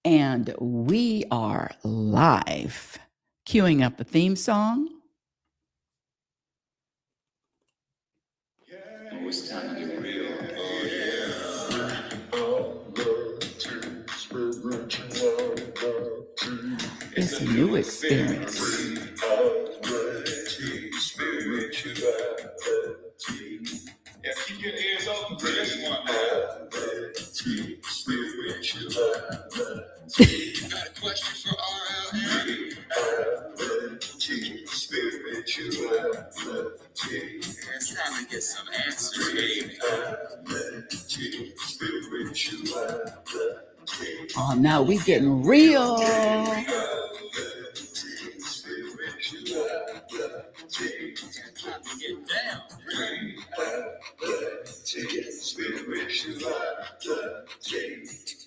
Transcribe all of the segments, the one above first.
And we are live. Queuing up a theme song. Oh, it's time to get real. Oh, yeah. It's a new experience. Yeah, keep your ears open for this one. You got a question for RLM? I'm trying to get some answers, baby. Oh, now we getting real. Time to get down.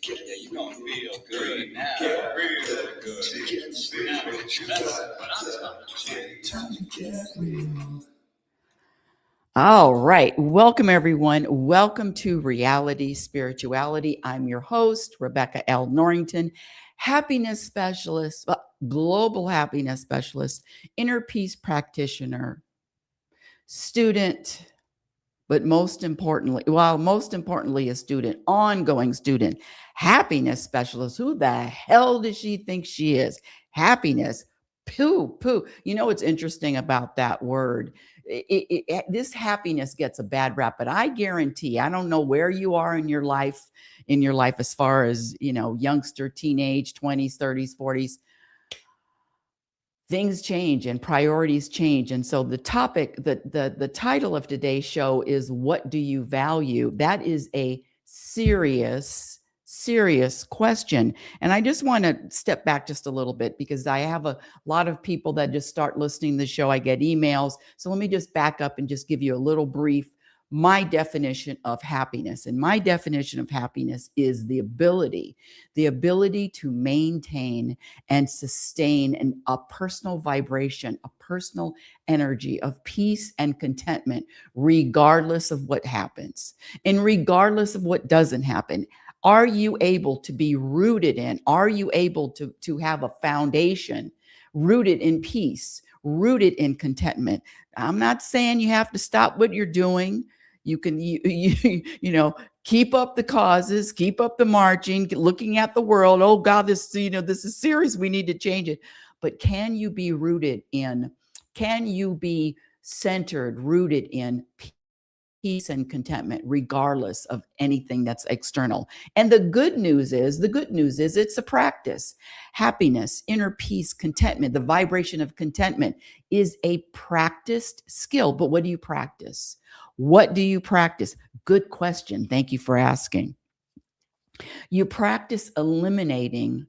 Yeah, you gonna feel good now. Real good. Now, that's what I'm talking about. All right. Welcome, everyone. Welcome to Reality Spirituality. I'm your host, Rebecca L. Norrington, happiness specialist, global happiness specialist, inner peace practitioner, student, but most importantly, a student, ongoing student, happiness specialist. Who the hell does she think she is? Happiness. Poo. You know what's interesting about that word? This happiness gets a bad rap, but I guarantee, I don't know where you are in your life, as far as, youngster, teenage, 20s, 30s, 40s. Things change and priorities change. And so the topic, the title of today's show is, what do you value? That is a serious question. And I just want to step back just a little bit, because I have a lot of people that just start listening to the show. I get emails. So let me just back up and just give you a little brief, my definition of happiness. And my definition of happiness is the ability to maintain and sustain a personal vibration, a personal energy of peace and contentment, regardless of what happens and regardless of what doesn't happen. Are you able to be rooted in? Are you able to have a foundation rooted in peace, rooted in contentment? I'm not saying you have to stop what you're doing. You can, keep up the causes, keep up the marching, looking at the world. Oh God, this is serious. We need to change it. But can you be centered, rooted in peace and contentment, regardless of anything that's external? And the good news is it's a practice. Happiness, inner peace, contentment, the vibration of contentment is a practiced skill. But what do you practice? What do you practice? Good question. Thank you for asking. You practice eliminating,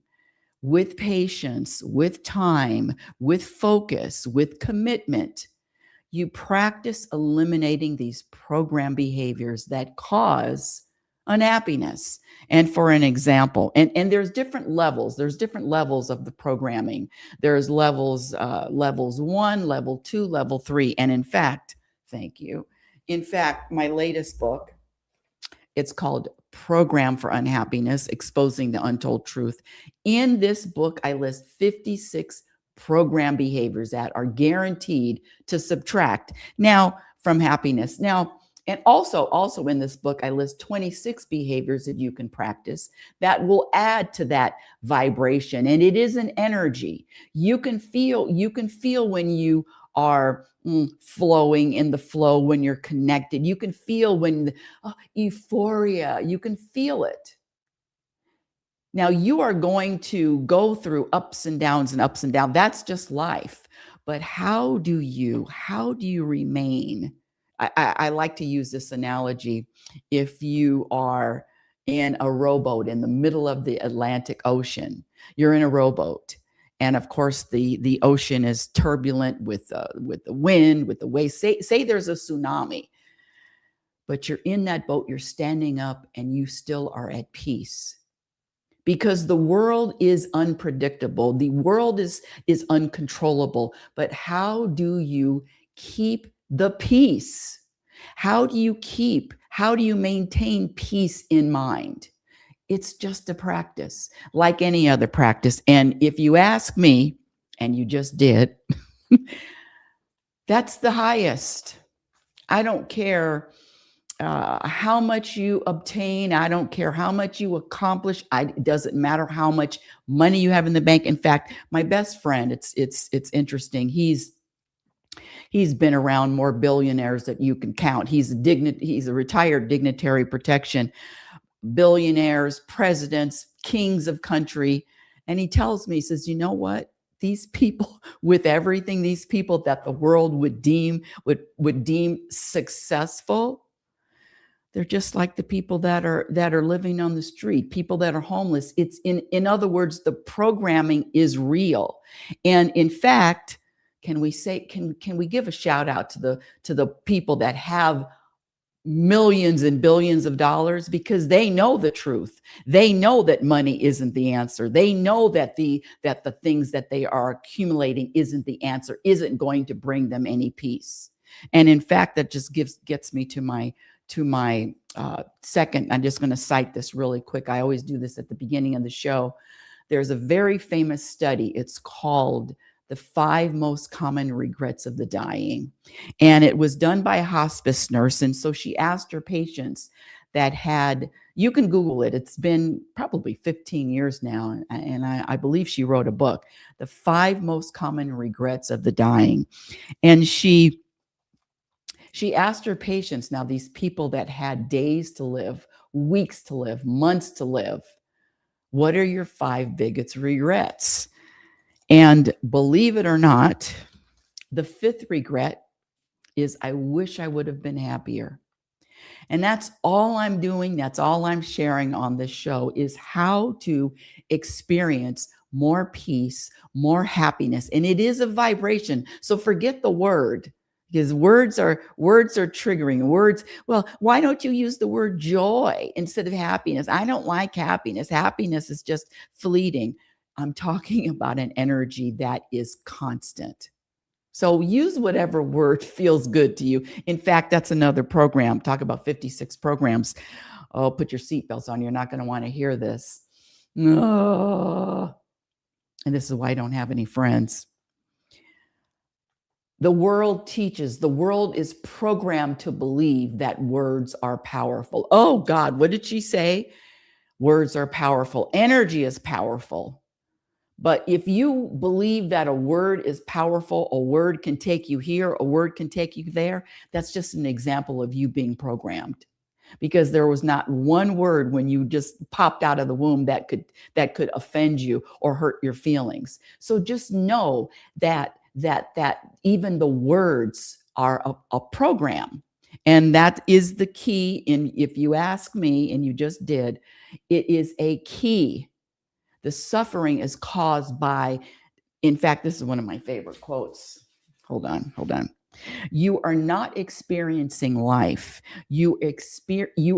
with patience, with time, with focus, with commitment. You practice eliminating these program behaviors that cause unhappiness. And for an example, and there's different levels of the programming. There's levels 1, level 2, level 3. And in fact, thank you. In fact, my latest book, it's called Program for Unhappiness: Exposing the Untold Truth. In this book, I list 56 program behaviors that are guaranteed to subtract from happiness. And also in this book, I list 26 behaviors that you can practice that will add to that vibration. And it is an energy. You can feel when you are flowing in the flow, when you're connected. You can feel when euphoria, you can feel it. Now, you are going to go through ups and downs. That's just life. But how do you remain? I like to use this analogy. If you are in a rowboat in the middle of the Atlantic Ocean, you're in a rowboat. And of course, the ocean is turbulent with the wind, with the waves. Say there's a tsunami, but you're in that boat, you're standing up, and you still are at peace. Because the world is unpredictable. The world is uncontrollable. But how do you keep the peace? How do you maintain peace in mind? It's just a practice, like any other practice. And if you ask me, and you just did, that's the highest. I don't care how much you obtain. I don't care how much you accomplish. It doesn't matter how much money you have in the bank. In fact, my best friend, it's interesting. He's been around more billionaires that you can count. He's a retired dignitary protection, billionaires, presidents, kings of country. And he tells me, he says, you know what? These people with everything, these people that the world would deem successful, they're just like the people that are living on the street, people that are homeless. It's in other words, the programming is real. And in fact, can we give a shout out to the people that have millions and billions of dollars, because they know the truth. They know that money isn't the answer. They know that the things that they are accumulating isn't the answer, isn't going to bring them any peace. And in fact, that just gets me to my second. I'm just going to cite this really quick. I always do this at the beginning of the show. There's a very famous study. It's called The 5 Most Common Regrets of the Dying. And it was done by a hospice nurse. And so she asked her patients that had, you can Google it. It's been probably 15 years now. And I believe she wrote a book, The 5 Most Common Regrets of the Dying. And she asked her patients, now these people that had days to live, weeks to live, months to live, what are your 5 biggest regrets? And believe it or not, the 5th regret is, I wish I would have been happier. And that's all I'm doing. That's all I'm sharing on this show, is how to experience more peace, more happiness. And it is a vibration. So forget the word, because words are triggering. Words, well, why don't you use the word joy instead of happiness? I don't like happiness. Happiness is just fleeting. I'm talking about an energy that is constant. So use whatever word feels good to you. In fact, that's another program. Talk about 56 programs. Oh, put your seatbelts on. You're not going to want to hear this. And this is why I don't have any friends. The world is programmed to believe that words are powerful. Oh God, what did she say? Words are powerful. Energy is powerful. But if you believe that a word is powerful, a word can take you here, a word can take you there, that's just an example of you being programmed. Because there was not one word when you just popped out of the womb that could offend you or hurt your feelings. So just know that even the words are a program. And that is the key. If you ask me, and you just did, it is a key. The suffering is caused by, in fact, this is one of my favorite quotes. Hold on. You are not experiencing life. You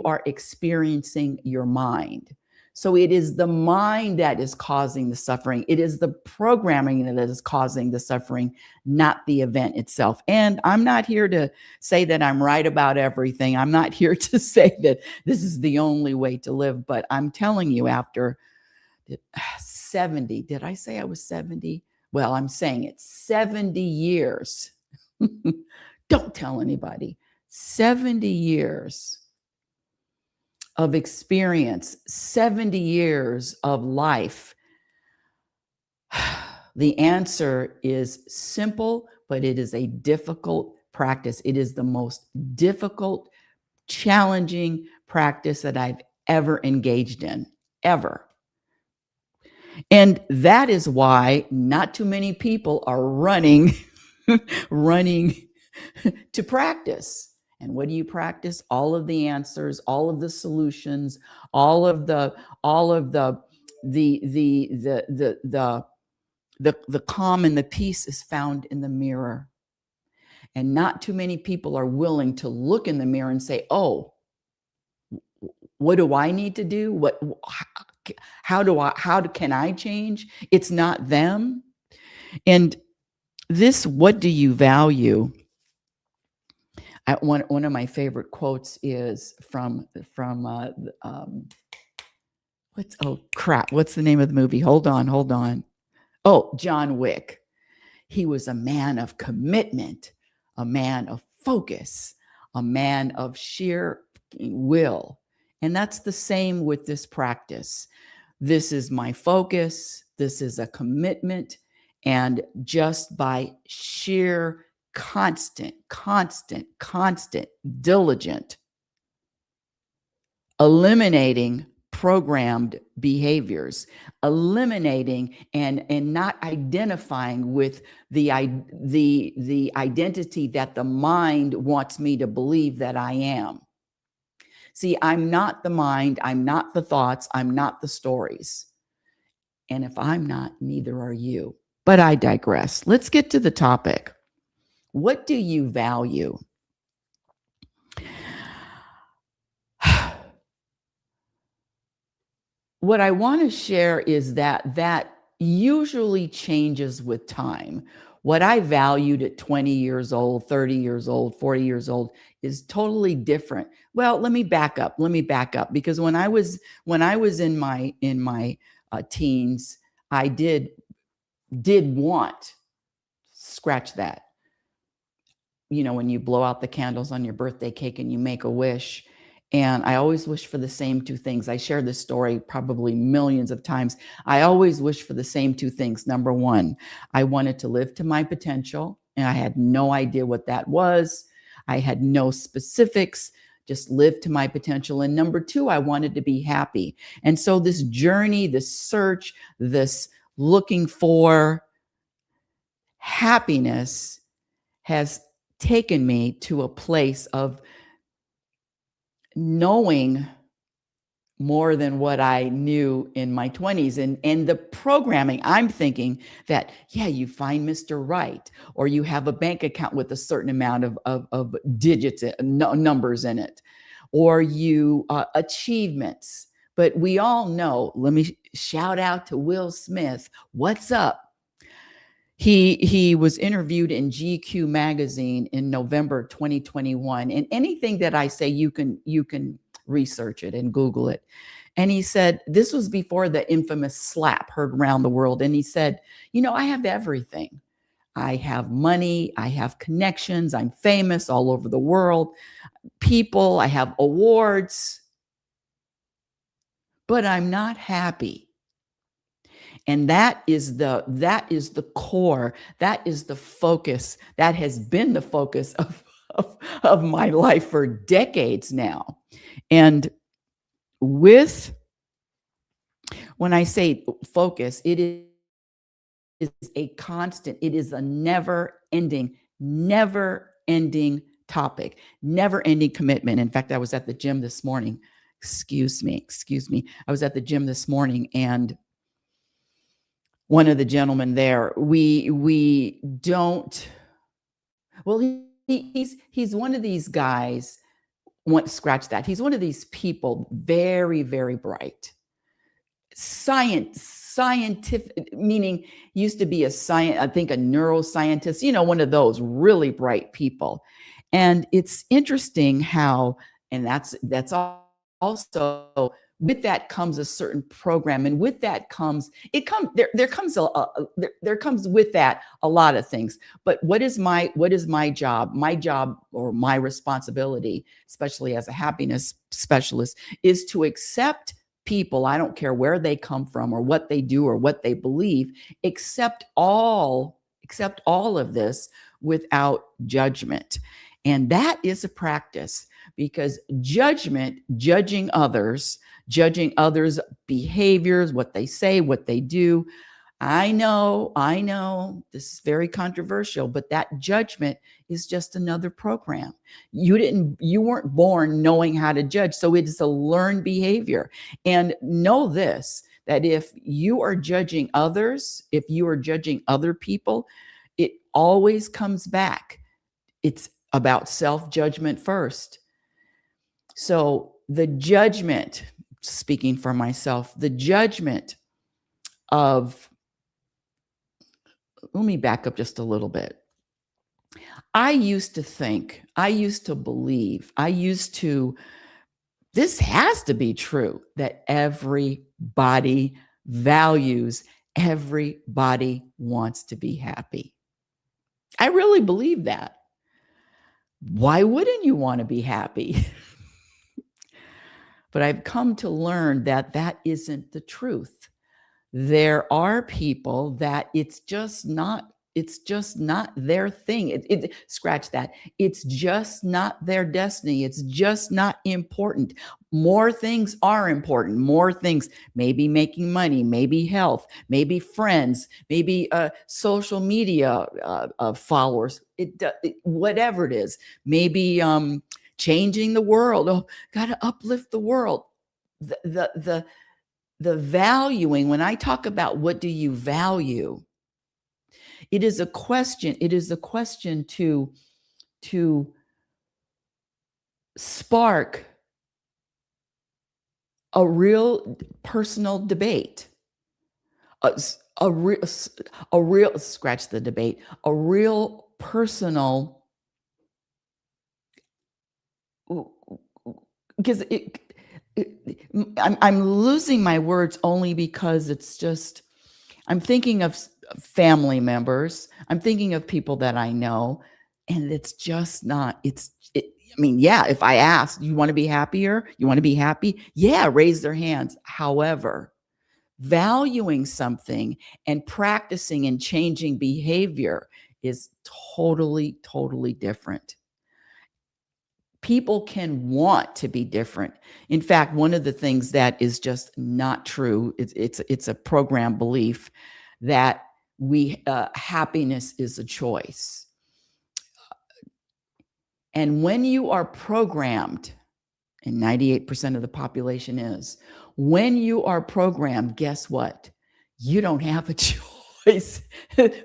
are experiencing your mind. So it is the mind that is causing the suffering. It is the programming that is causing the suffering, not the event itself. And I'm not here to say that I'm right about everything. I'm not here to say that this is the only way to live. But I'm telling you, after 70, did I say I was 70? Well, I'm saying it, 70 years. Don't tell anybody. 70 years of experience, 70 years of life. The answer is simple, but it is a difficult practice. It is the most difficult, challenging practice that I've ever engaged in, ever. And that is why not too many people are running to practice. And what do you practice? All of the answers, all of the solutions, all of the calm and the peace is found in the mirror. And not too many people are willing to look in the mirror and say, oh, what do I need to do? How can I change? It's not them. And this, what do you value? One of my favorite quotes is from oh crap, what's the name of the movie? Hold on. Oh, John Wick. He was a man of commitment, a man of focus, a man of sheer will. And that's the same with this practice. This is my focus. This is a commitment. And just by sheer constant, diligent, eliminating programmed behaviors, eliminating and not identifying with the identity that the mind wants me to believe that I am. See, I'm not the mind, I'm not the thoughts, I'm not the stories. And if I'm not, neither are you. But I digress. Let's get to the topic. What do you value? What I want to share is that usually changes with time. What I valued at 20 years old, 30 years old, 40 years old is totally different. Well, let me back up because when I was in my teens, I did want, scratch that. You know, when you blow out the candles on your birthday cake and you make a wish. And I always wish for the same two things. I share this story probably millions of times. I always wish for the same two things. Number one, I wanted to live to my potential, and I had no idea what that was. I had no specifics, just live to my potential. And number two, I wanted to be happy. And so this journey, this search, this looking for happiness has taken me to a place of knowing more than what I knew in my 20s. And the programming, I'm thinking that, yeah, you find Mr. Right, or you have a bank account with a certain amount of digits, numbers in it, or you achievements. But we all know, let me shout out to Will Smith. What's up? He was interviewed in GQ magazine in November 2021. And anything that I say, you can research it and Google it. And he said, this was before the infamous slap heard around the world. And he said, you know, I have everything. I have money, I have connections, I'm famous all over the world, people, I have awards, but I'm not happy. And that is the core, that is the focus, that has been the focus of my life for decades now. And when I say focus, it is a constant, it is a never ending topic, never ending commitment. In fact, I was at the gym this morning. Excuse me. I was at the gym this morning, and one of the gentlemen there, we don't, well, he's one of these guys, scratch that. He's one of these people, very, very bright. Scientific, meaning used to be I think a neuroscientist, you know, one of those really bright people. And it's interesting how, and that's also, with that comes a certain program, and with that comes there comes with that a lot of things. But what is my job? My job, or my responsibility, especially as a happiness specialist, is to accept people. I don't care where they come from or what they do or what they believe, accept all of this without judgment. And that is a practice, because judging others' behaviors, what they say, what they do. I know this is very controversial, but that judgment is just another program. You weren't born knowing how to judge. So it is a learned behavior. And know this, that if you are judging others, if you are judging other people, it always comes back. It's about self-judgment first. So the judgment, speaking for myself, the judgment of, let me back up just a little bit. I used to think, I used to believe, I used to This has to be true that everybody values, everybody wants to be happy. I really believe that. Why wouldn't you want to be happy? But I've come to learn that that isn't the truth. There are people that it's just not their thing. Scratch that. It's just not their destiny. It's just not important. More things are important. More things, maybe making money, maybe health, maybe friends, maybe social media followers, whatever it is, maybe changing the world. Oh, got to uplift the world. The valuing, when I talk about what do you value, it is a question to spark a real personal debate, a real scratch the debate, a real personal, because I'm losing my words only because it's just, I'm thinking of family members. I'm thinking of people that I know, and it's just not, I mean, yeah, if I ask, you want to be happier? You want to be happy? Yeah, raise their hands. However, valuing something and practicing and changing behavior is totally, totally different. People can want to be different. In fact, one of the things that is just not true, it's a program belief that happiness is a choice. And when you are programmed, and 98% of the population is, when you are programmed, guess what? You don't have a choice.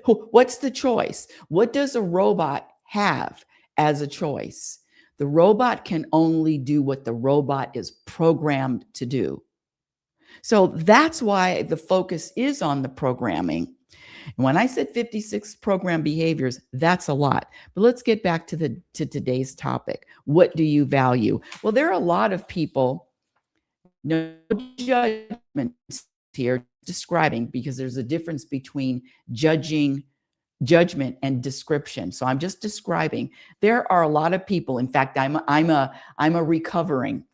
What's the choice? What does a robot have as a choice? The robot can only do what the robot is programmed to do. So that's why the focus is on the programming. And when I said 56 program behaviors, that's a lot. But let's get back to today's topic. What do you value? Well, there are a lot of people, no judgments here, describing, because there's a difference between judgment and description. So I'm just describing. There are a lot of people. In fact, I'm a recovering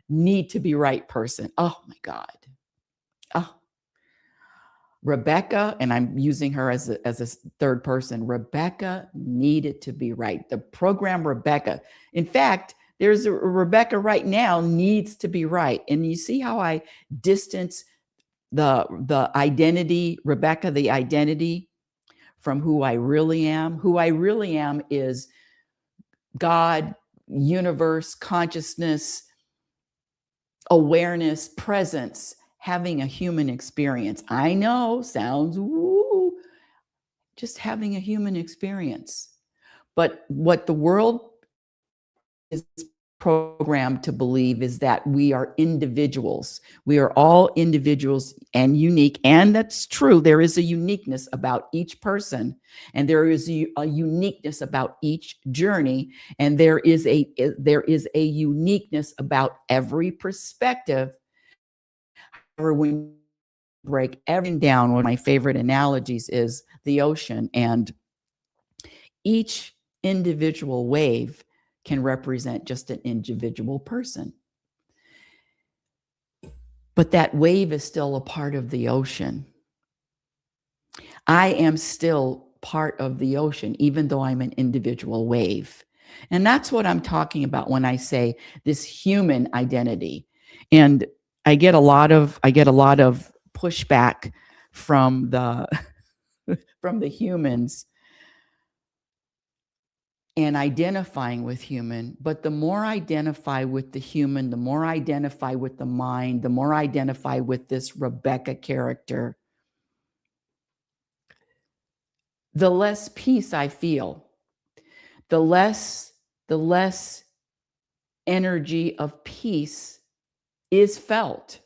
need to be right person. Oh my God. Oh, Rebecca, and I'm using her as a third person. Rebecca needed to be right. The program Rebecca. In fact, there's a Rebecca right now needs to be right. And you see how I distance the identity, Rebecca, the identity, from who I really am. Who I really am is God, universe, consciousness, awareness, presence, having a human experience. I know, sounds woo, just having a human experience. But what the world is programmed to believe is that we are individuals. We are all individuals and unique. And that's true. There is a uniqueness about each person, and there is a uniqueness about each journey. And there is a uniqueness about every perspective. However, when you break everything down, one of my favorite analogies is the ocean, and each individual wave can represent just an individual person. But that wave is still a part of the ocean. I am still part of the ocean, even though I'm an individual wave. And that's what I'm talking about when I say this human identity. And I get a lot of pushback from the from the humans and identifying with human. But the more I identify with the human, the more I identify with the mind, the more I identify with this Rebecca character, the less peace I feel, the less energy of peace is felt.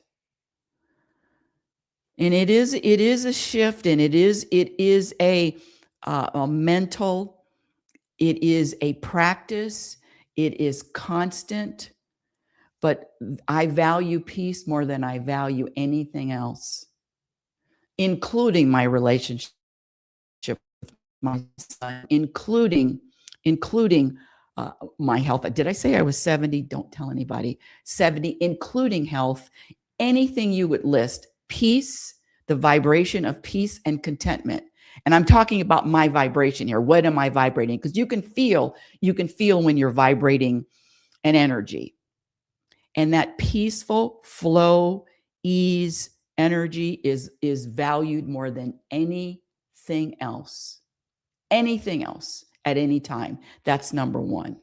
And it is a shift, and it is a mental, it is a practice, It is constant, but I value peace more than I value anything else, including my relationship with my son, including my health. Did I say I was 70? Don't tell anybody. 70, including health, anything you would list, peace, the vibration of peace and contentment. And I'm talking about my vibration here. What am I vibrating? Because you can feel when you're vibrating an energy. And that peaceful flow, ease, energy is valued more than anything else. Anything else at any time. That's number one.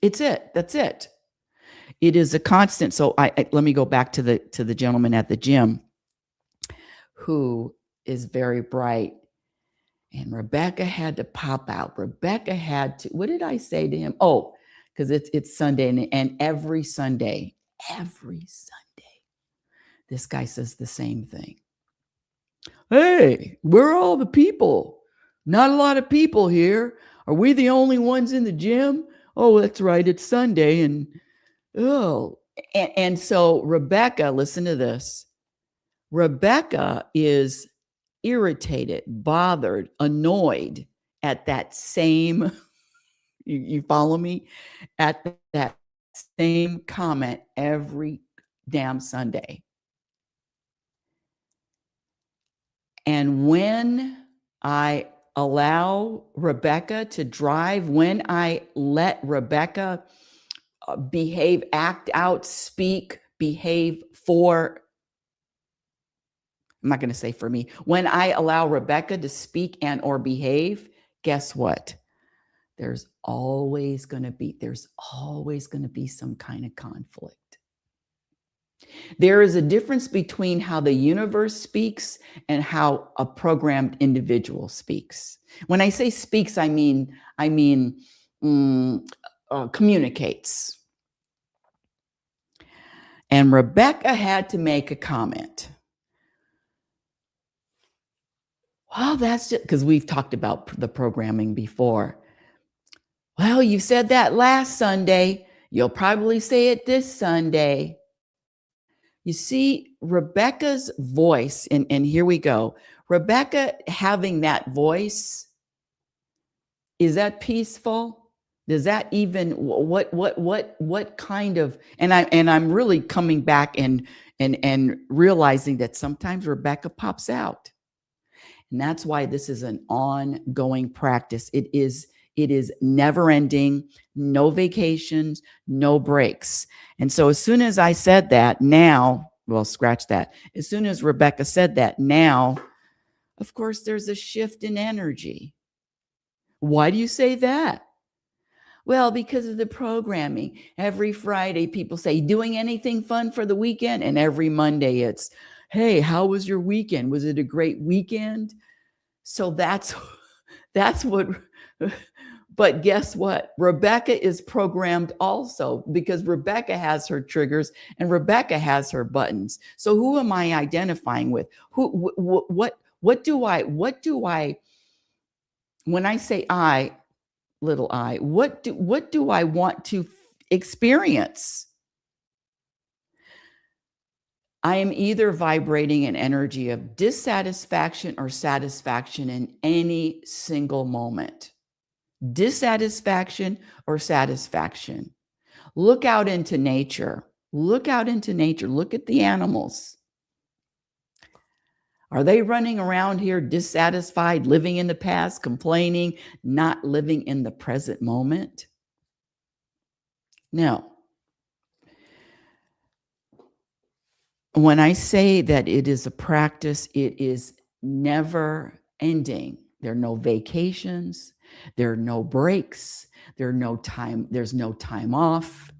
It's it. That's it. It is a constant. So let me go back to the gentleman at the gym who is very bright. And Rebecca had to pop out. Rebecca had to, what did I say to him? Oh, because it's Sunday, and every Sunday, this guy says the same thing. Hey, where are all the people? Not a lot of people here. Are we the only ones in the gym? Oh, that's right. It's Sunday. And so Rebecca, listen to this. Rebecca is irritated, bothered, annoyed at that same, you follow me? At that same comment every damn Sunday. And when I allow Rebecca to drive, when I let Rebecca behave, act out, speak, behave for, I'm not going to say for me, when I allow Rebecca to speak and or behave, guess what? There's always going to be some kind of conflict. There is a difference between how the universe speaks and how a programmed individual speaks. When I say speaks, I mean communicates. And Rebecca had to make a comment. Well, that's just because we've talked about the programming before. Well, you said that last Sunday. You'll probably say it this Sunday. You see, Rebecca's voice, and here we go. Rebecca having that voice, is that peaceful? Does that even what kind of, and I'm really coming back and realizing that sometimes Rebecca pops out. And that's why this is an ongoing practice. It is never ending, no vacations, no breaks. And so as soon as I said that, now, well, scratch that. As soon as Rebecca said that, now, of course, there's a shift in energy. Why do you say that? Well, because of the programming. Every Friday, people say, doing anything fun for the weekend? And every Monday, it's, hey, how was your weekend? Was it a great weekend? So that's what, but guess what? Rebecca is programmed also, because Rebecca has her triggers and Rebecca has her buttons. So who am I identifying with? What do I, when I say I, little I, what do I want to experience? I am either vibrating an energy of dissatisfaction or satisfaction in any single moment. Dissatisfaction or satisfaction. Look out into nature. Look out into nature. Look at the animals. Are they running around here dissatisfied, living in the past, complaining, not living in the present moment? No. When I say that it is a practice, it is never ending. There are no vacations. There are no breaks. There's no time off.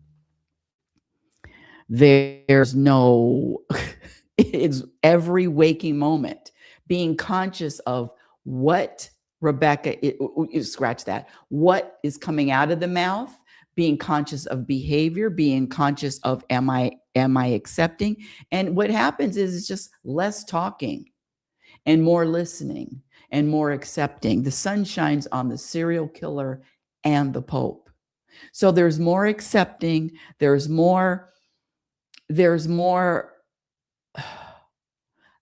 There's no, it's every waking moment, being conscious of what Rebecca, scratch that, what is coming out of the mouth, being conscious of behavior, being conscious of am I accepting? And what happens is it's just less talking and more listening and more accepting. The sun shines on the serial killer and the Pope. So there's more accepting, there's more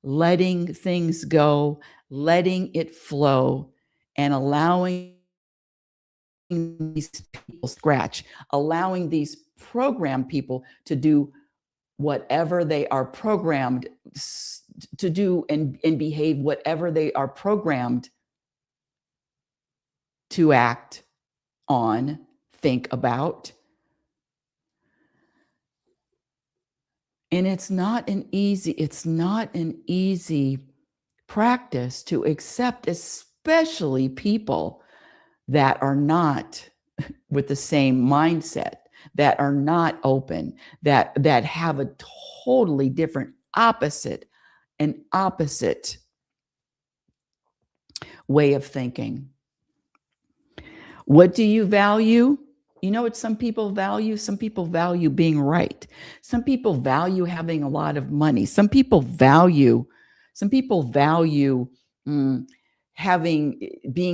letting things go, letting it flow, and allowing these people allowing these programmed people to do whatever they are programmed to do, and behave whatever they are programmed to act on, think about. And it's not an easy practice to accept, especially people that are not with the same mindset, that are not open, that have a totally different opposite way of thinking. What do you value? You know what some people value? Some people value being right. Some people value having a lot of money. Some people value being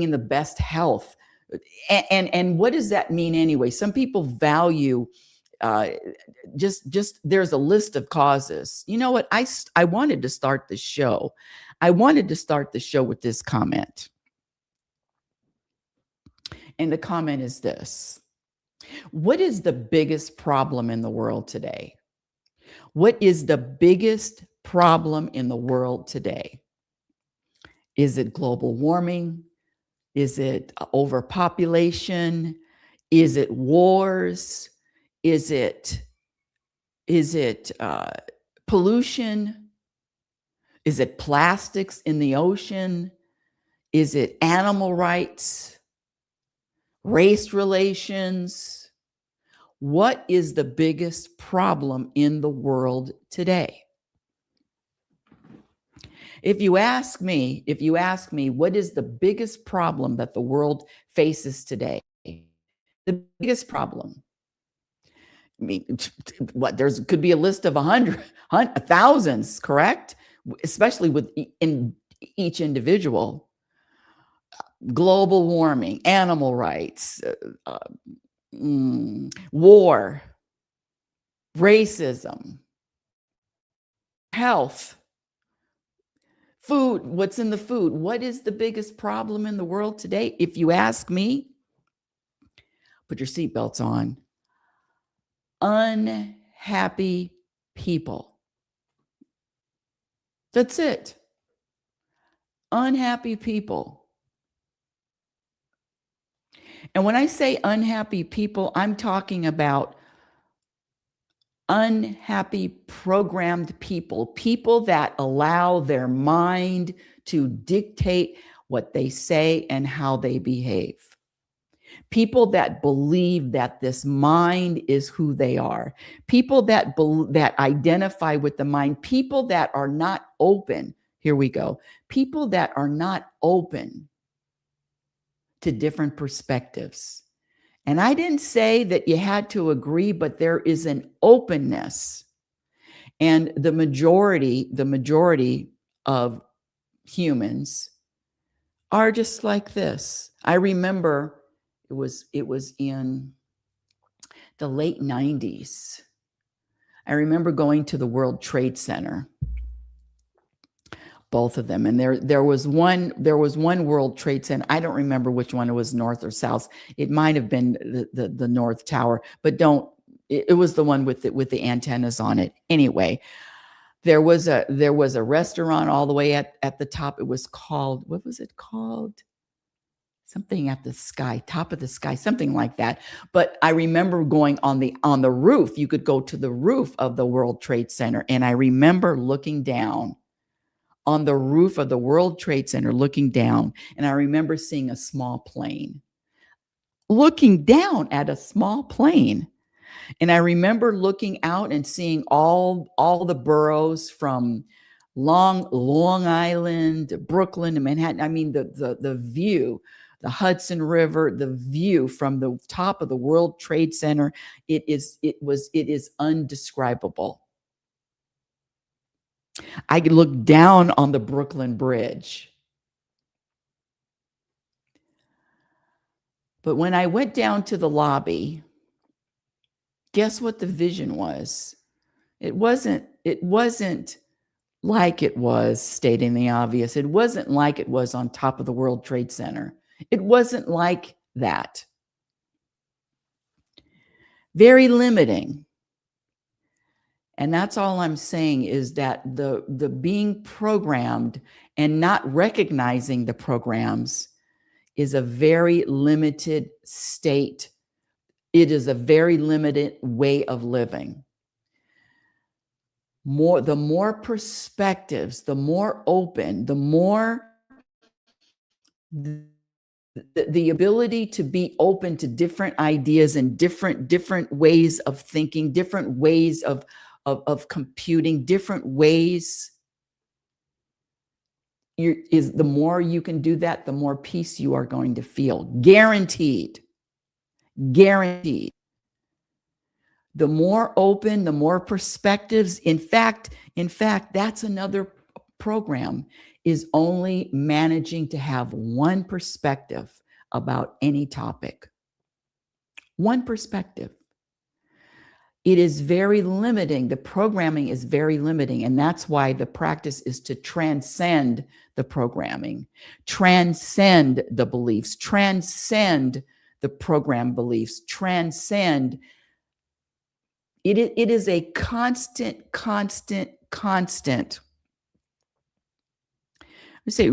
in the best health. And what does that mean anyway? Some people value just there's a list of causes. You know what? I wanted to start the show. I wanted to start the show with this comment. And the comment is this: what is the biggest problem in the world today? What is the biggest problem in the world today? Is it global warming? Is it overpopulation? Is it wars? Is it pollution? Is it plastics in the ocean? Is it animal rights? Race relations? What is the biggest problem in the world today? If you ask me, what is the biggest problem that the world faces today? The biggest problem. I mean, what could be a list of 100, thousands, correct? Especially with in each individual. Global warming, animal rights, war, racism, health, food, what's in the food. What is the biggest problem in the world today? If you ask me, put your seatbelts on. Unhappy people. That's it. Unhappy people. And when I say unhappy people, I'm talking about unhappy programmed people, people that allow their mind to dictate what they say and how they behave. People that believe that this mind is who they are. People that identify with the mind. People that are not open. Here we go. People that are not open to different perspectives. And I didn't say that you had to agree, but there is an openness. And the majority of humans are just like this. I remember it was in the late 90s. I remember going to the World Trade Center, both of them. And there was one World Trade Center. I don't remember which one it was, north or south. It might have been the North Tower, but it was the one with the antennas on it. Anyway, there was a restaurant all the way at the top. It was called, what was it called? Something at the sky, top of the sky, something like that. But I remember going on the roof. You could go to the roof of the World Trade Center. And I remember looking down on the roof of the World Trade Center, looking down. And I remember seeing a small plane, looking down at a small plane. And I remember looking out and seeing all the boroughs from Long Island to Brooklyn to Manhattan. I mean, the view, the Hudson River, the view from the top of the World Trade Center, it is undescribable. I could look down on the Brooklyn Bridge. But when I went down to the lobby, guess what the vision was? It wasn't like it was, stating the obvious. It wasn't like it was on top of the World Trade Center. It wasn't like that. Very limiting. And that's all I'm saying, is that the being programmed and not recognizing the programs is a very limited state. It is a very limited way of living. The more perspectives, the more open, the more the ability to be open to different ideas and different ways of thinking, different ways of computing, different ways. The more you can do that, the more peace you are going to feel. Guaranteed. Guaranteed. The more open, the more perspectives. In fact, that's another program, is only managing to have one perspective about any topic. One perspective. It is very limiting. The programming is very limiting. And that's why the practice is to transcend the programming, transcend the beliefs, transcend the program beliefs, transcend. It is a constant. Let's say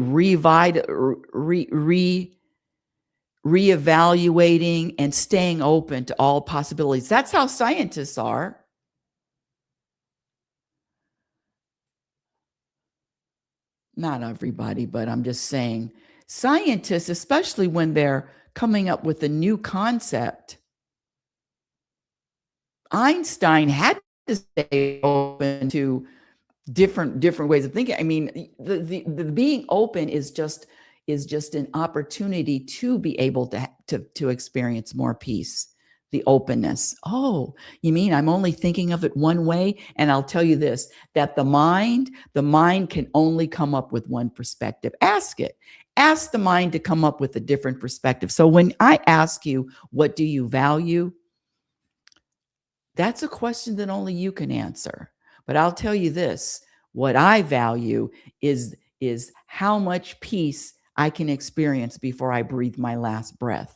reevaluating and staying open to all possibilities. That's how scientists are. Not everybody, but I'm just saying, scientists, especially when they're coming up with a new concept, Einstein had to stay open to different ways of thinking. I mean, the being open is just an opportunity to be able to experience more peace. The openness. Oh, you mean I'm only thinking of it one way? And I'll tell you this, that the mind can only come up with one perspective. Ask it. Ask the mind to come up with a different perspective. So when I ask you, what do you value? That's a question that only you can answer. But I'll tell you this, what I value is how much peace I can experience before I breathe my last breath.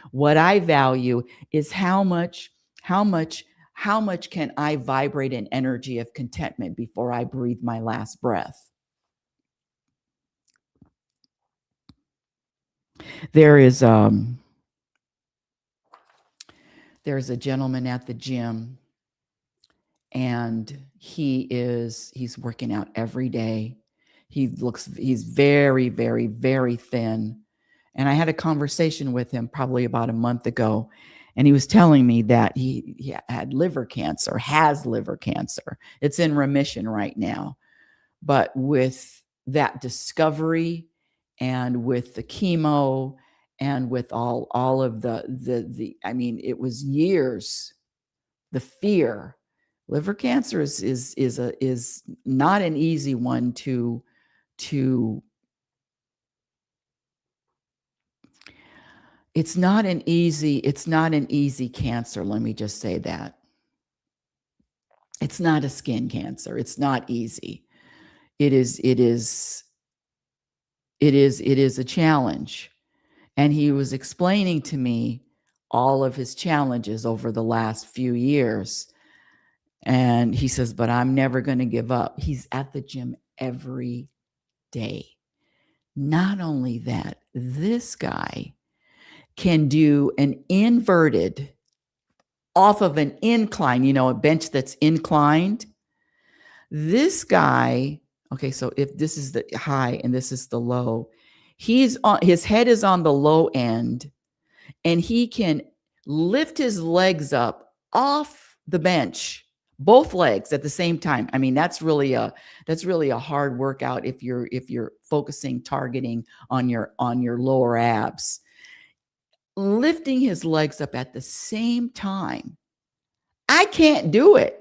What I value is how much can I vibrate an energy of contentment before I breathe my last breath. There's a gentleman at the gym, and he's working out every day. He's very, very, very thin. And I had a conversation with him probably about a month ago, and he was telling me that he had liver cancer, has liver cancer. It's in remission right now. But with that discovery and with the chemo and with all of the I mean, it was years, the fear. Liver cancer is not an easy one to it's not an easy cancer, let me just say that. It's not a skin cancer. It's not easy. It is a challenge. And he was explaining to me all of his challenges over the last few years. And he says, but I'm never going to give up. He's at the gym every day. Not only that, this guy can do an inverted off of an incline, a bench that's inclined. This guy, okay, so if this is the high and this is the low, his head is on the low end, and he can lift his legs up off the bench, both legs at the same time. I mean, that's really a hard workout if you're targeting on your lower abs. Lifting his legs up at the same time. I can't do it.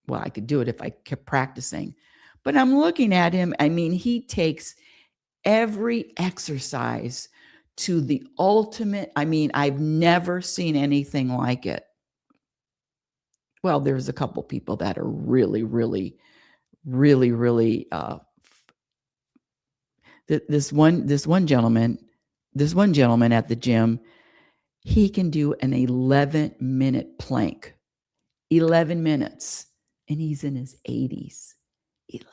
Well, I could do it if I kept practicing, but I'm looking at him. I mean, he takes every exercise to the ultimate. I mean, I've never seen anything like it. Well, there's a couple people that are really, really, really, really. This one gentleman at the gym, he can do an 11-minute plank, 11 minutes, and he's in his 80s. 11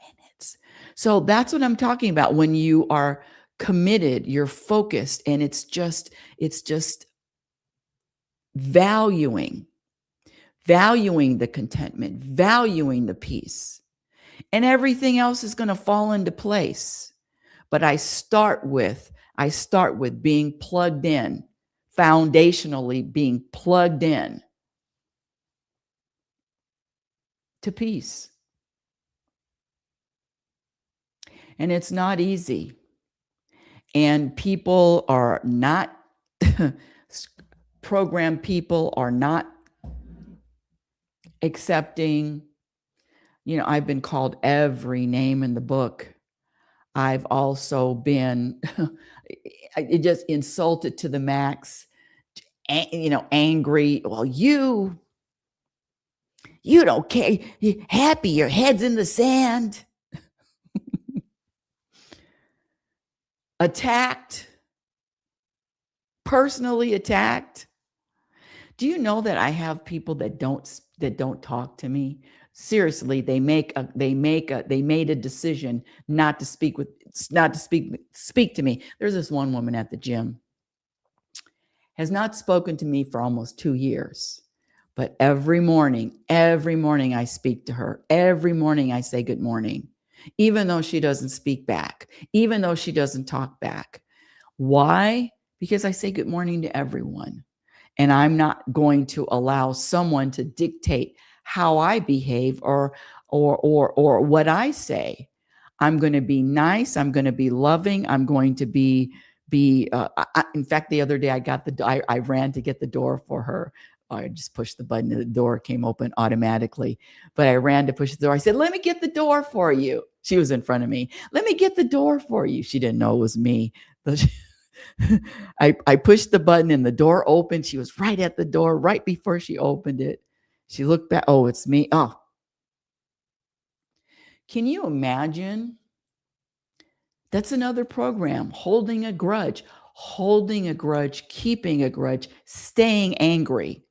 minutes. So that's what I'm talking about. When you are committed, you're focused, and it's just valuing the contentment, valuing the peace, and everything else is going to fall into place. But I start with being plugged in, foundationally being plugged in to peace. And it's not easy. And people are not program people are not accepting. I've been called every name in the book. I've also been just insulted to the max, angry. Well, you don't care. You're happy, your head's in the sand. Attacked, personally attacked. Do you know that I have people that don't talk to me? Seriously, they made a decision not to speak to me. There's this one woman at the gym, has not spoken to me for almost 2 years. But every morning I speak to her. Every morning I say good morning, even though she doesn't speak back, even though she doesn't talk back. Why? Because I say good morning to everyone. And I'm not going to allow someone to dictate how I behave or what I say. I'm going to be nice. I'm going to be loving. I'm going to be. In fact, the other day I ran to get the door for her. I just pushed the button and the door came open automatically. But I ran to push the door. I said, "Let me get the door for you." She was in front of me. "Let me get the door for you." She didn't know it was me. I pushed the button and the door opened. She was right at the door right before she opened it. She looked back. "Oh, it's me." Oh, can you imagine? That's another program, holding a grudge, keeping a grudge, staying angry.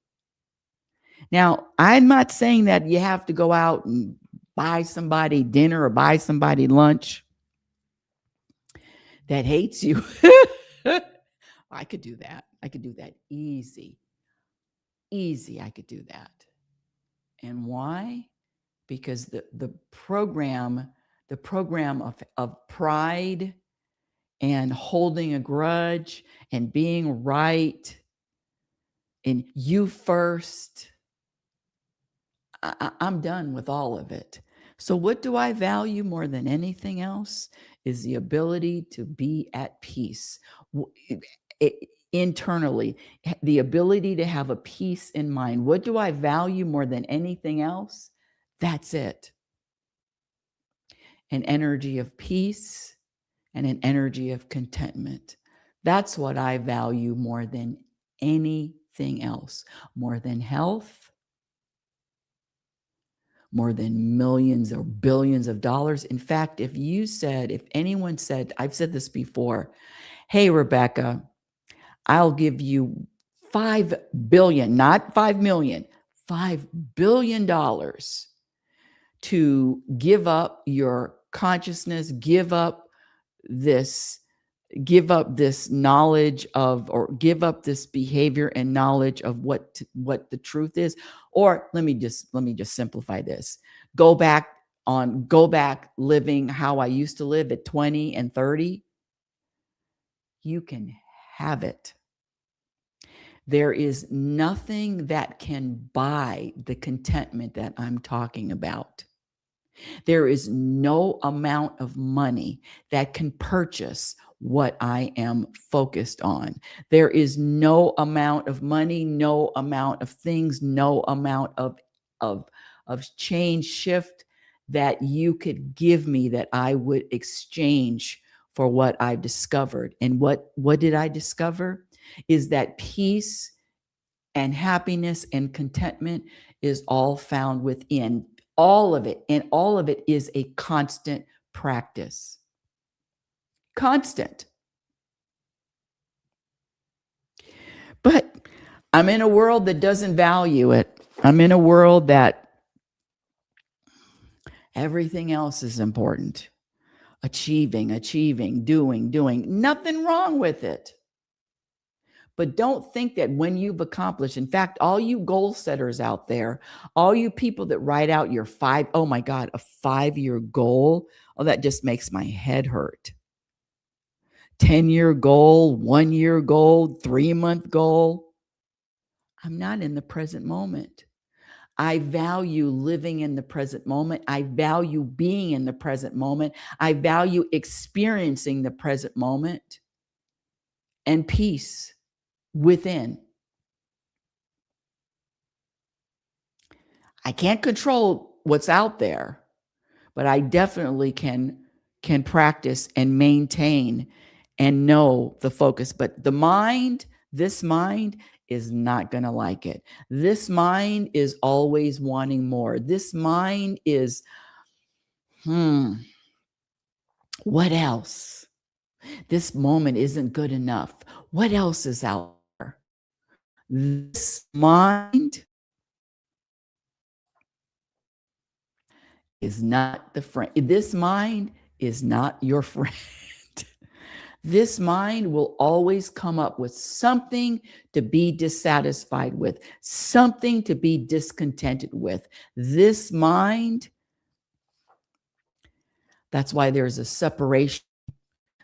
Now, I'm not saying that you have to go out and buy somebody dinner or buy somebody lunch that hates you. I could do that. I could do that easy. I could do that. And why? Because the program of pride and holding a grudge and being right and you first, I'm done with all of it. So what do I value more than anything else is the ability to be at peace internally, the ability to have a peace in mind. What do I value more than anything else? That's it. An energy of peace and an energy of contentment. That's what I value more than anything else, more than health, more than millions or billions of dollars. In fact, if anyone said, I've said this before, "Hey, Rebecca, I'll give you $5 billion, not 5 million, $5 billion to give up your consciousness, give up this knowledge of, or give up this behavior and knowledge of what the truth is." Or let me just simplify this. Go back living how I used to live at 20 and 30. You can have it. There is nothing that can buy the contentment that I'm talking about. There is no amount of money that can purchase what I am focused on. There is no amount of money, no amount of things, no amount of change, shift that you could give me that I would exchange for what I've discovered. And what did I discover? Is that peace and happiness and contentment is all found within. All of it. And all of it is a constant practice. Constant. But I'm in a world that doesn't value it. I'm in a world that everything else is important. Achieving, doing. Nothing wrong with it. But don't think that when you've accomplished, in fact, all you goal setters out there, all you people that write out your oh my God, a 5-year goal. Oh, that just makes my head hurt. 10-year goal, 1-year goal, 3-month goal. I'm not in the present moment. I value living in the present moment. I value being in the present moment. I value experiencing the present moment and peace within. I can't control what's out there, but I definitely can practice and maintain and know the focus. But the mind, this mind is not going to like it. This mind is always wanting more. This mind is, what else? This moment isn't good enough. What else is out there? This mind is not the friend. This mind is not your friend. This mind will always come up with something to be dissatisfied with, something to be discontented with. This mind, that's why there's a separation.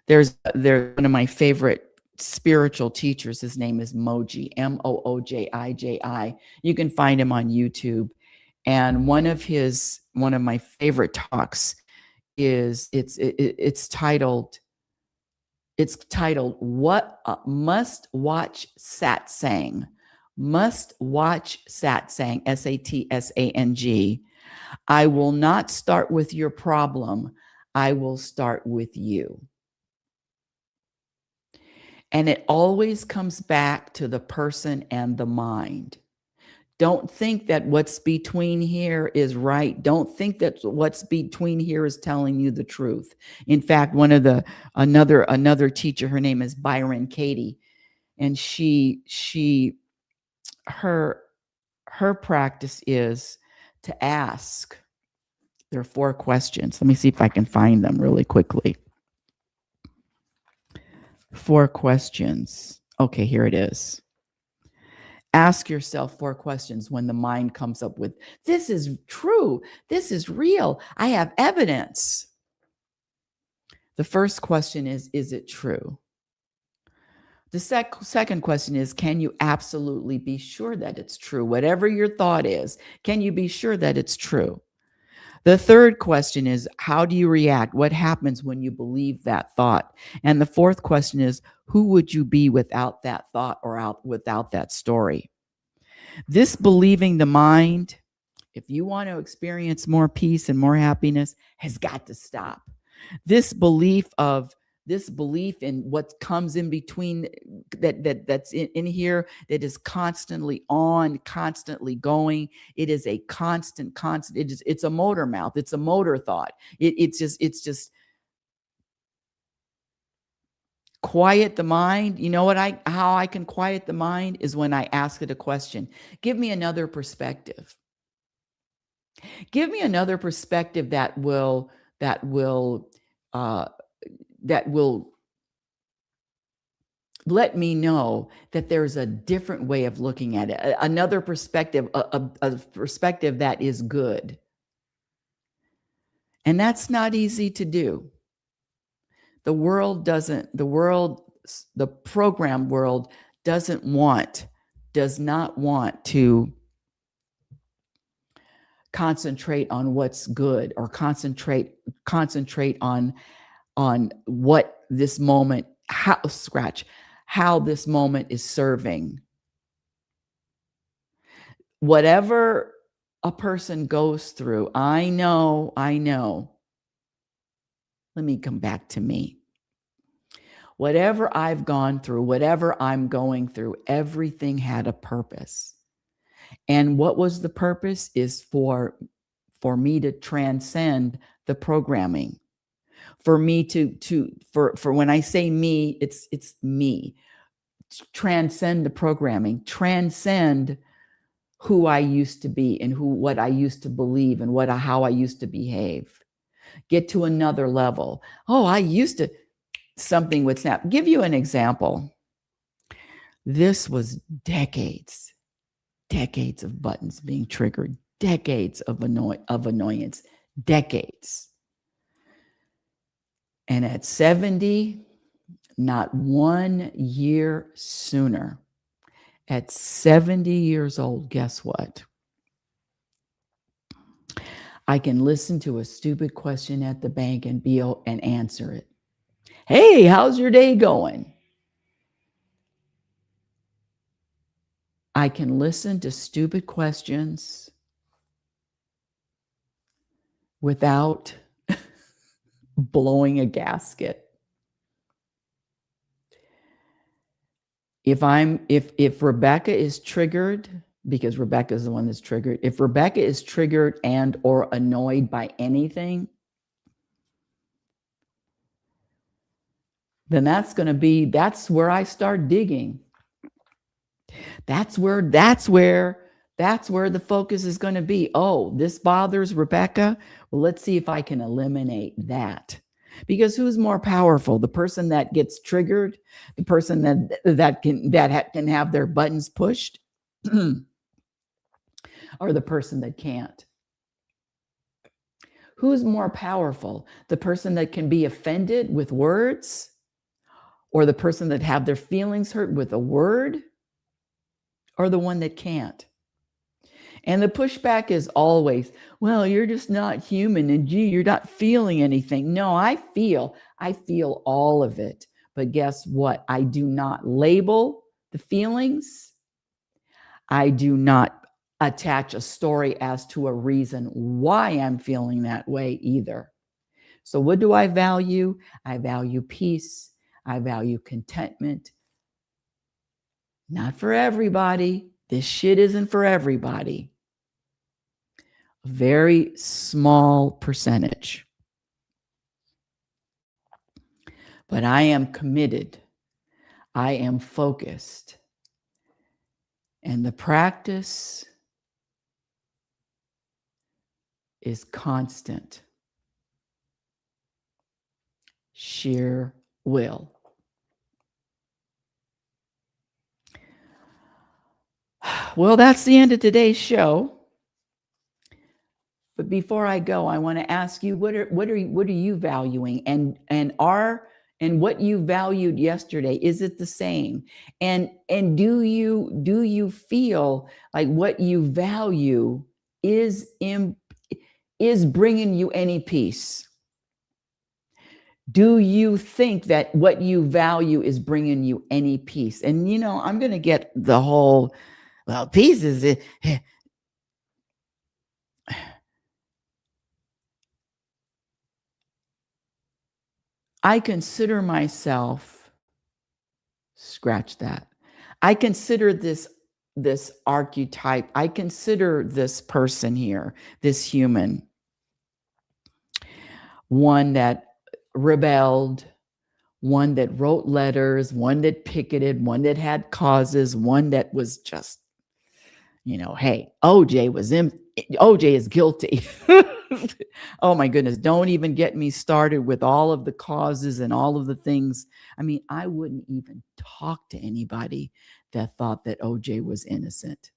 There's one of my favorite spiritual teachers. His name is Moji, Moojiji. You can find him on YouTube. And one of my favorite talks is it's titled What Must Watch Satsang. Must watch Satsang, Satsang. I will not start with your problem. I will start with you. And it always comes back to the person and the mind. Don't think that what's between here is right. Don't think that what's between here is telling you the truth. In fact, another teacher, her name is Byron Katie, and her practice is to ask. There are 4 questions. Let me see if I can find them really quickly. 4 questions. Okay, here it is. Ask yourself 4 questions when the mind comes up with, this is true, this is real, I have evidence. The first question is it true? The second question is, can you absolutely be sure that it's true? Whatever your thought is, can you be sure that it's true? The third question is, how do you react? What happens when you believe that thought? And the fourth question is, who would you be without that thought or without that story? This believing the mind, if you want to experience more peace and more happiness, has got to stop. This belief in what comes in between that's in here, that is constantly on, constantly going. It is a constant. It's a motor mouth. It's a motor thought. It's just quiet the mind. You know how I can quiet the mind is when I ask it a question. Give me another perspective. Give me another perspective that will let me know that there's a different way of looking at it, another perspective, a perspective that is good. And that's not easy to do. The program world does not want to concentrate on what's good or concentrate on what this moment, how this moment is serving. Whatever a person goes through, I know. Let me come back to me. Whatever I've gone through, whatever I'm going through, everything had a purpose. And what was the purpose? Is for me to transcend the programming. For me for when I say me, it's me. Transcend the programming, transcend who I used to be and what I used to believe and how I used to behave. Get to another level. Oh, I used to something would snap. Give you an example. This was decades of buttons being triggered, decades of annoyance, decades. And at 70, not 1 year sooner, at 70 years old, guess what? I can listen to a stupid question at the bank and answer it. Hey, how's your day going? I can listen to stupid questions without blowing a gasket. If Rebecca is triggered, because Rebecca is the one that's triggered, if Rebecca is triggered and or annoyed by anything, then that's where I start digging. That's where the focus is going to be. Oh, this bothers Rebecca. Well, let's see if I can eliminate that. Because who's more powerful? The person that gets triggered, the person that can have their buttons pushed, or the person that can't? Who's more powerful? The person that can be offended with words, or the person that have their feelings hurt with a word, or the one that can't? And the pushback is always, well, you're just not human, and gee, you're not feeling anything. No, I feel all of it. But guess what? I do not label the feelings. I do not attach a story as to a reason why I'm feeling that way either. So what do I value? I value peace. I value contentment. Not for everybody. This shit isn't for everybody. A very small percentage. But I am committed. I am focused. And the practice is constant. Sheer will. Well, that's the end of today's show. But before I go, I want to ask you, what are you valuing, and what you valued yesterday, is it the same? And do you feel like what you value is bringing you any peace? Do you think that what you value is bringing you any peace? And I'm going to get the whole, well, peace is it. I consider myself, scratch that. I consider this archetype. I consider this person here, this human, one that rebelled, one that wrote letters, one that picketed, one that had causes, one that was just, hey, OJ is guilty. Oh my goodness, don't even get me started with all of the causes and all of the things. I mean, I wouldn't even talk to anybody that thought that OJ was innocent.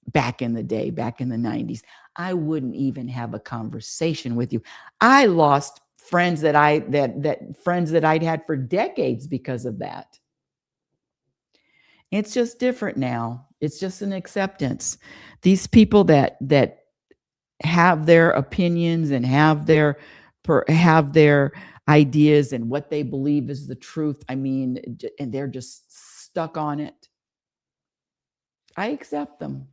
Back in the day, back in the 90s, I wouldn't even have a conversation with you. I lost friends that I'd had for decades because of that. It's just different now. It's just an acceptance. These people that have their opinions and have their ideas and what they believe is the truth. I mean, and they're just stuck on it. I accept them.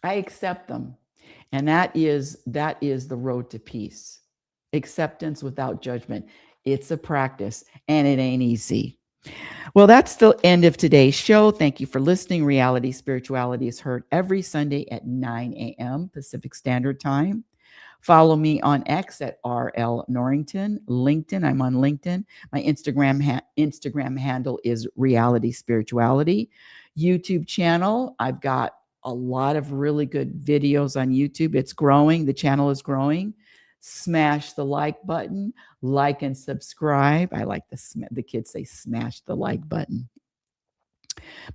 And that is the road to peace. Acceptance without judgment. It's a practice, and it ain't easy. Well, that's the end of today's show. Thank you for listening. Reality Spirituality is heard every Sunday at 9 a.m. Pacific Standard Time. Follow me on X at RL Norrington. LinkedIn, I'm on LinkedIn. My Instagram handle is Reality Spirituality. YouTube channel, I've got a lot of really good videos on YouTube. It's growing. The channel is growing. Smash the like button, like and subscribe. I like the kids say smash the like button.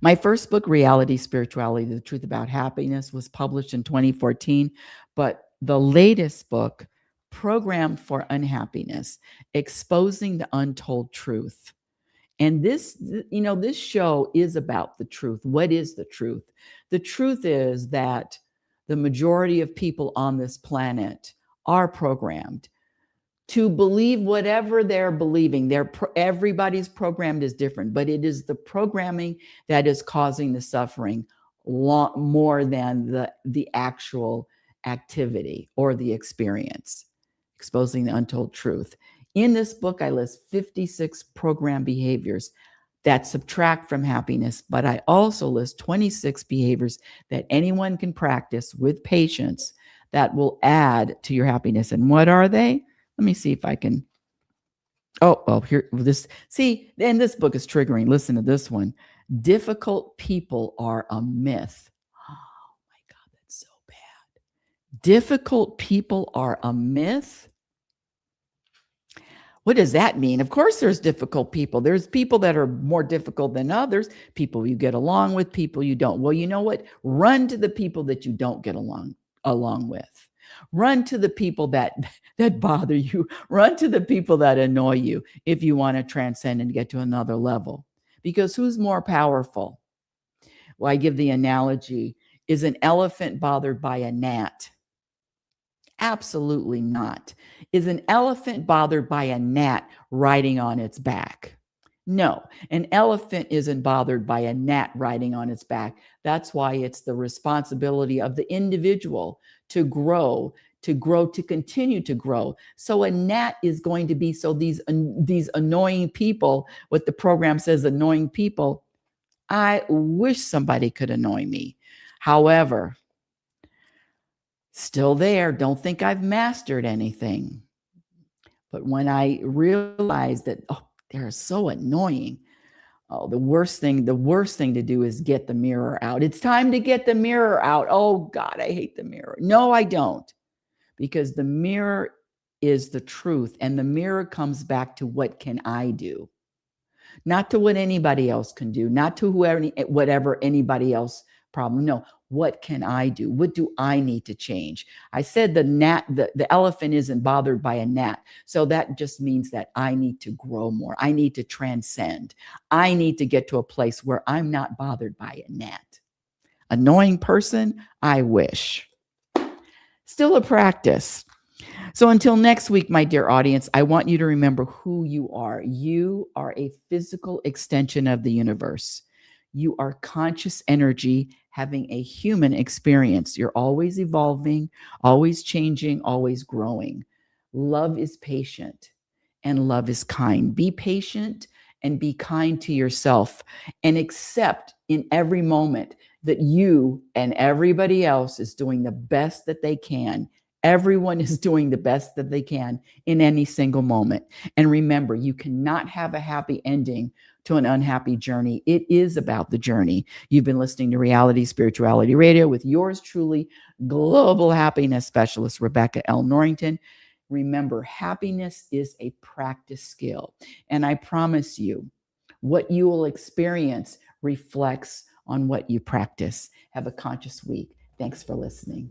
My first book, Reality Spirituality, The Truth About Happiness, was published in 2014, but the latest book, Programmed for Unhappiness, Exposing the Untold Truth. And this show is about the truth. What is the truth? The truth is that the majority of people on this planet are programmed to believe whatever they're believing. Everybody's programmed is different, but it is the programming that is causing the suffering more than the actual activity or the experience. Exposing the Untold Truth. In this book, I list 56 program behaviors that subtract from happiness, but I also list 26 behaviors that anyone can practice with patience that will add to your happiness. And what are they? Let me see if I can. Oh, well, here, and this book is triggering. Listen to this one. Difficult people are a myth. Oh my God, that's so bad. Difficult people are a myth. What does that mean? Of course, there's difficult people. There's people that are more difficult than others, people you get along with, people you don't. Well, you know what? Run to the people that you don't get along with. Run to the people that bother you. Run to the people that annoy you if you want to transcend and get to another level. Because who's more powerful? Well, I give the analogy, is an elephant bothered by a gnat? Absolutely not. Is an elephant bothered by a gnat riding on its back? No, an elephant isn't bothered by a gnat riding on its back. That's why it's the responsibility of the individual to grow, to continue to grow. So a gnat is going to be, so these annoying people, what the program says, annoying people, I wish somebody could annoy me. However, still there, don't think I've mastered anything. But when I realized that, they're so annoying, the worst thing to do is get the mirror out. It's time to get the mirror out. Oh God, I hate the mirror. No, I don't. Because the mirror is the truth, and the mirror comes back to what can I do? Not to what anybody else can do, not to whatever anybody else problem. No, what can I do? What do I need to change? I said the elephant isn't bothered by a gnat. So that just means that I need to grow more. I need to transcend. I need to get to a place where I'm not bothered by a gnat. Annoying person, I wish. Still a practice. So until next week, my dear audience, I want you to remember who you are. You are a physical extension of the universe. You are conscious energy having a human experience. You're always evolving, always changing, always growing. Love is patient and love is kind. Be patient and be kind to yourself, and accept in every moment that you and everybody else is doing the best that they can. Everyone is doing the best that they can in any single moment. And remember, you cannot have a happy ending to an unhappy journey. It is about the journey. You've been listening to Reality Spirituality Radio with yours truly, global happiness specialist, Rebecca L. Norrington. Remember, happiness is a practice skill. And I promise you, what you will experience reflects on what you practice. Have a conscious week. Thanks for listening.